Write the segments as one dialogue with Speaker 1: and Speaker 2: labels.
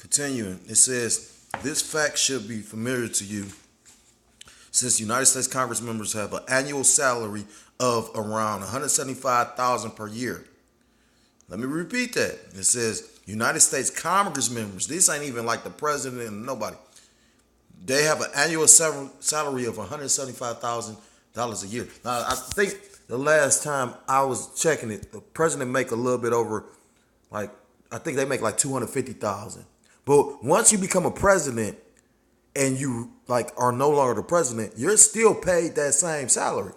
Speaker 1: Continuing, it says, this fact should be familiar to you since United States Congress members have an annual salary of around 175,000 per year. Let me repeat that. It says United States Congress members. This ain't even like the president and nobody. They have an annual salary of $175,000 a year. Now, I think the last time I was checking it, the president make a little bit over, like, I think they make like 250,000. But once you become a president and you like are no longer the president, you're still paid that same salary.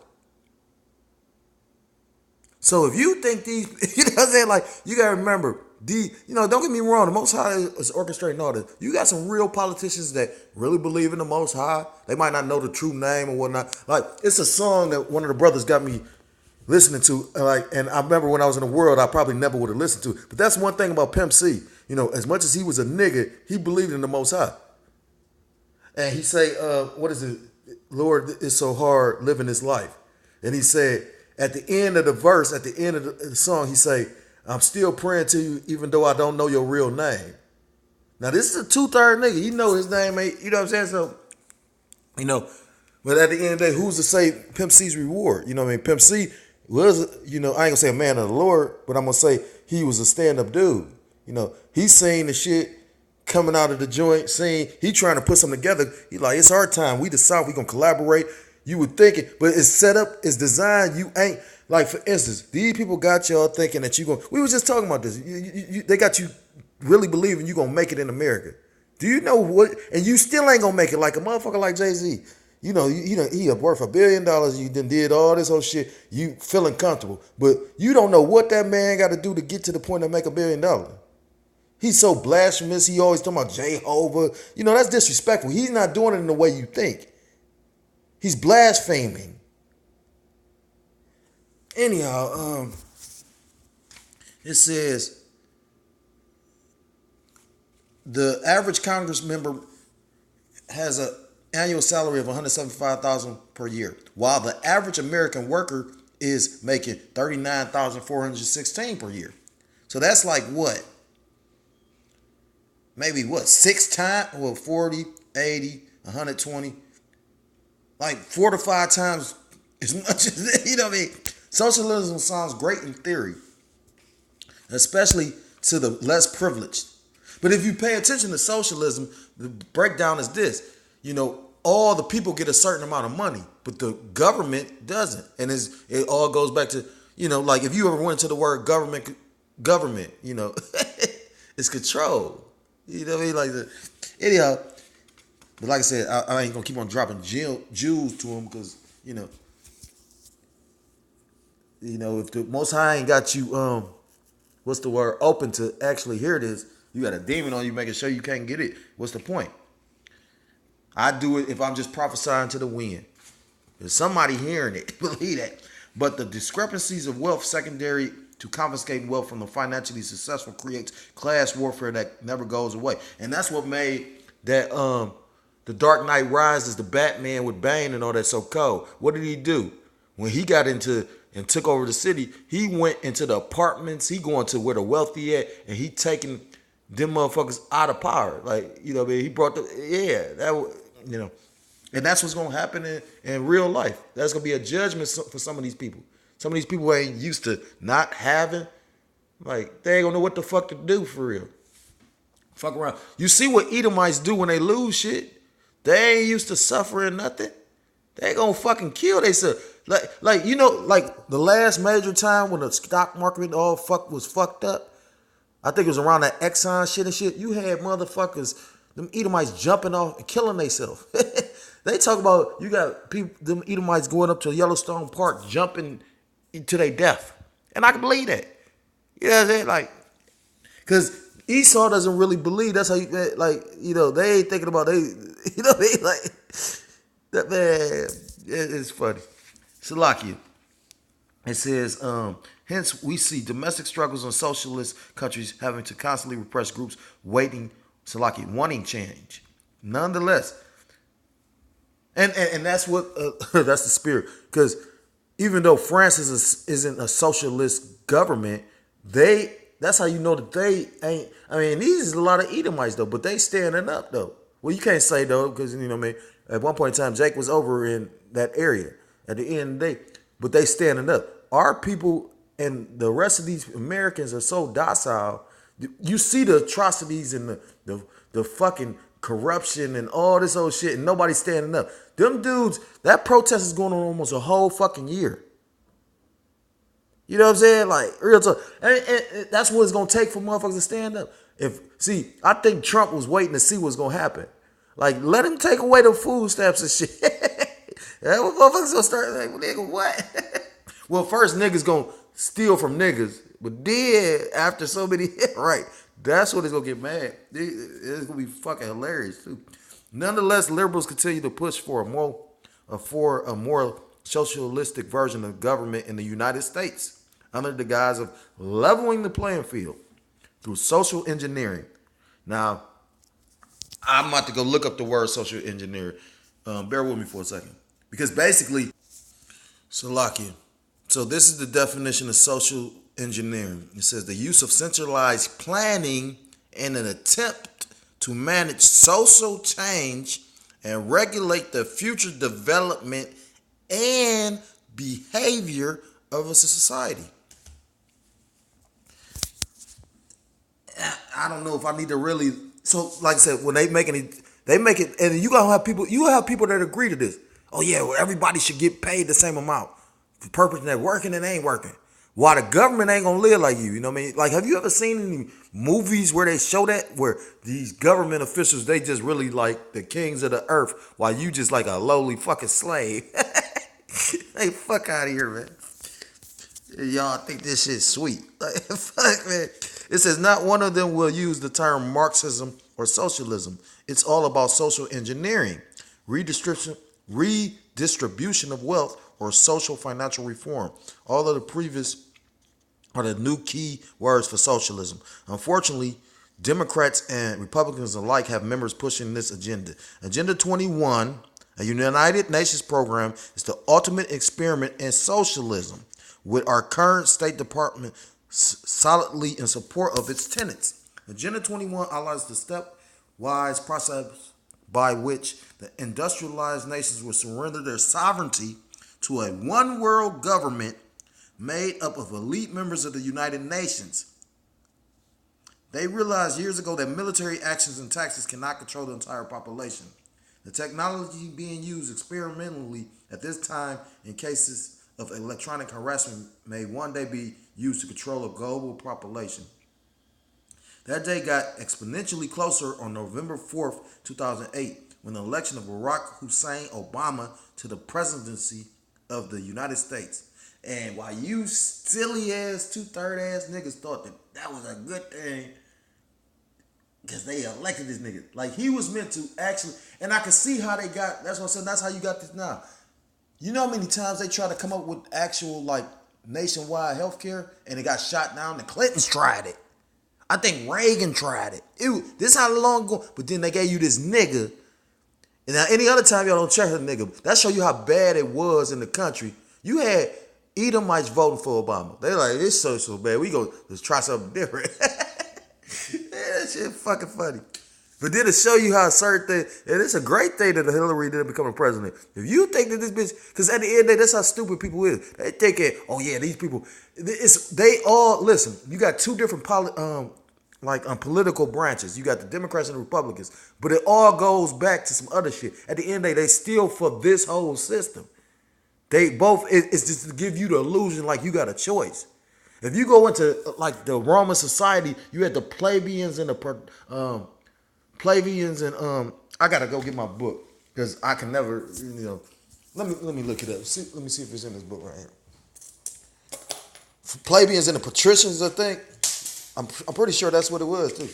Speaker 1: So if you think these, you know what I'm saying, like, you gotta remember, don't get me wrong, the Most High is orchestrating all this. You got some real politicians that really believe in the Most High. They might not know the true name or whatnot. Like, it's a song that one of the brothers got me listening to, and I remember when I was in the world, I probably never would have listened to it. But that's one thing about Pimp C. As much as he was a nigga, he believed in the Most High. And he say, what is it? Lord, it's so hard living this life. And he said, at the end of the verse, at the end of the song, he say, I'm still praying to you even though I don't know your real name. Now, this is a 2/3 nigga. You know his name ain't, you know what I'm saying? So, but at the end of the day, who's to say Pimp C's reward? You know what I mean? Pimp C was, I ain't gonna say a man of the Lord, but I'm gonna say he was a stand-up dude. He's saying the shit coming out of the joint, saying he trying to put something together. He like, it's our time. We the South, we gonna collaborate. You would think it, but it's set up, it's designed. You ain't, like, for instance, these people got y'all thinking that you going, we was just talking about this. They got you really believing you gonna make it in America. Do you know what, and you still ain't gonna make it like a motherfucker like Jay-Z. He worth $1 billion. You done did all this whole shit. You feeling comfortable, but you don't know what that man got to do to get to the point to make $1 billion. He's so blasphemous. He always talking about Jehovah. That's disrespectful. He's not doing it in the way you think. He's blaspheming. Anyhow, it says the average Congress member has an annual salary of $175,000 per year, while the average American worker is making $39,416 per year. So that's like what? Maybe what? 6 times? Well, 40, 80, 120. Like 4 to 5 times as much as, you know what I mean? Socialism sounds great in theory, especially to the less privileged. But if you pay attention to socialism, the breakdown is this. All the people get a certain amount of money, but the government doesn't. And it all goes back to, like if you ever went to the word government, it's control. You know what I mean? Like anyhow, but like I said, I ain't gonna keep on dropping jewels to them because, if the Most High ain't got you, what's the word, open to actually hear this, you got a demon on you making sure you can't get it. What's the point? I do it if I'm just prophesying to the wind. There's somebody hearing it, believe that. But the discrepancies of wealth secondary to confiscating wealth from the financially successful creates class warfare that never goes away. And that's what made that the Dark Knight Rises, the Batman with Bane and all that so cold. What did he do? When he got into and took over the city, he went into the apartments, he going to where the wealthy at, and he taking them motherfuckers out of power. Like, what I mean? He brought and that's what's going to happen in real life. That's going to be a judgment for some of these people. Some of these people ain't used to not having, like, they ain't going to know what the fuck to do for real. Fuck around. You see what Edomites do when they lose shit? They ain't used to suffering nothing. They going to fucking kill themselves. Like the last major time when the stock market all was fucked up, I think it was around that Exxon shit and shit. You had motherfuckers, them Edomites jumping off and killing themselves. They talk about, you got people, them Edomites going up to Yellowstone Park jumping into their death. And I can believe that. You know what I'm saying? Like, because Esau doesn't really believe. That's how you, they ain't thinking about, like, that, man, it's funny. Salakia. It says, hence we see domestic struggles in socialist countries having to constantly repress groups wanting change. Nonetheless, and that's what that's the spirit. Because even though France isn't a socialist government, they That's how you know that they ain't. I mean, these is a lot of Edomites though, but they standing up though. Well, you can't say though, because you know what I mean. At one point in time, Jake was over in that area. At the end of the day, but they standing up. Our people and the rest of these Americans are so docile. You see the atrocities and the fucking corruption and all this old shit, and nobody's standing up. Them dudes, that protest is going on almost a whole fucking year. You know what I'm saying? Like, real talk. And that's what it's going to take for motherfuckers to stand up. I think Trump was waiting to see what's going to happen. Like, let him take away the food stamps and shit. That motherfuckers going to start like, nigga, what? Well, first niggas going to steal from niggas. But then, after so many, right, that's what it's going to get mad. It's going to be fucking hilarious, too. Nonetheless, liberals continue to push for a more socialistic version of government in the United States under the guise of leveling the playing field through social engineering. Now, I'm about to go look up the word social engineering. Bear with me for a second. Because basically, Salakia. So this is the definition of social engineering. It says the use of centralized planning in an attempt to manage social change and regulate the future development and behavior of a society. I don't know if I need to really. So, like I said, when they make it, and you have people that agree to this. Oh yeah, well, everybody should get paid the same amount for purpose that working and ain't working. Why the government ain't gonna live like you? You know what I mean? Like, have you ever seen any movies where they show that, where these government officials, they just really like the kings of the earth, while you just like a lowly fucking slave? Hey, fuck out of here, man. Y'all think this shit's sweet. Like, fuck, man. It says not one of them will use the term Marxism or socialism. It's all about social engineering, redistribution of wealth, or social financial reform. All of the previous are the new key words for socialism. Unfortunately, Democrats and Republicans alike have members pushing this agenda. Agenda 21, a United Nations program, is the ultimate experiment in socialism, with our current State Department solidly in support of its tenets. Agenda 21 outlines the stepwise process by which the industrialized nations will surrender their sovereignty to a one world government made up of elite members of the United Nations. They realized years ago that military actions and taxes cannot control the entire population. The technology being used experimentally at this time in cases of electronic harassment may one day be used to control a global population. That day got exponentially closer on November 4th, 2008, when the election of Barack Hussein Obama to the presidency of the United States. And while you silly ass, 2/3 ass niggas thought that was a good thing, because they elected this nigga. Like, he was meant to actually, and I can see how they got, that's what I said, that's how you got this now. You know how many times they try to come up with actual, like, nationwide health care, and it got shot down? The Clintons tried it. I think Reagan tried it. This how long ago, but then they gave you this nigga. And now any other time y'all don't check the nigga, that show you how bad it was in the country. You had Edomites voting for Obama. They like, it's so bad. We go, let's try something different. That shit fucking funny. But then to show you how certain things, and it's a great thing that Hillary didn't become a president. If you think that this bitch, because at the end of the day, that's how stupid people is. They thinking, oh yeah, these people, they all, listen, you got two different political branches. You got the Democrats and the Republicans, but it all goes back to some other shit. At the end of the day, they steal for this whole system. They both, it's just to give you the illusion like you got a choice. If you go into like the Roman society, you had the plebeians and the I gotta go get my book because I can never, let me look it up. Let me see if it's in this book right here. Plebeians and the patricians, I think. I'm pretty sure that's what it was too.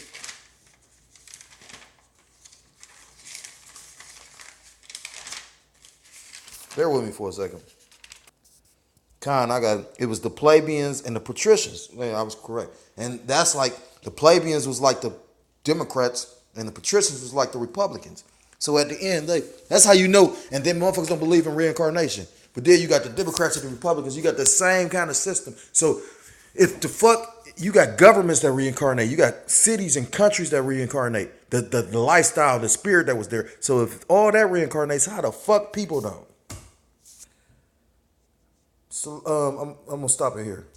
Speaker 1: Bear with me for a second. It was the plebeians and the patricians. Yeah, I was correct. And that's like, the plebeians was like the Democrats and the patricians was like the Republicans. So at the end, that's how you know. And then motherfuckers don't believe in reincarnation. But then you got the Democrats and the Republicans. You got the same kind of system. So if the fuck, You got governments that reincarnate. You got cities and countries that reincarnate. The lifestyle, the spirit that was there. So if all that reincarnates, how the fuck people don't? So I'm gonna stop it here.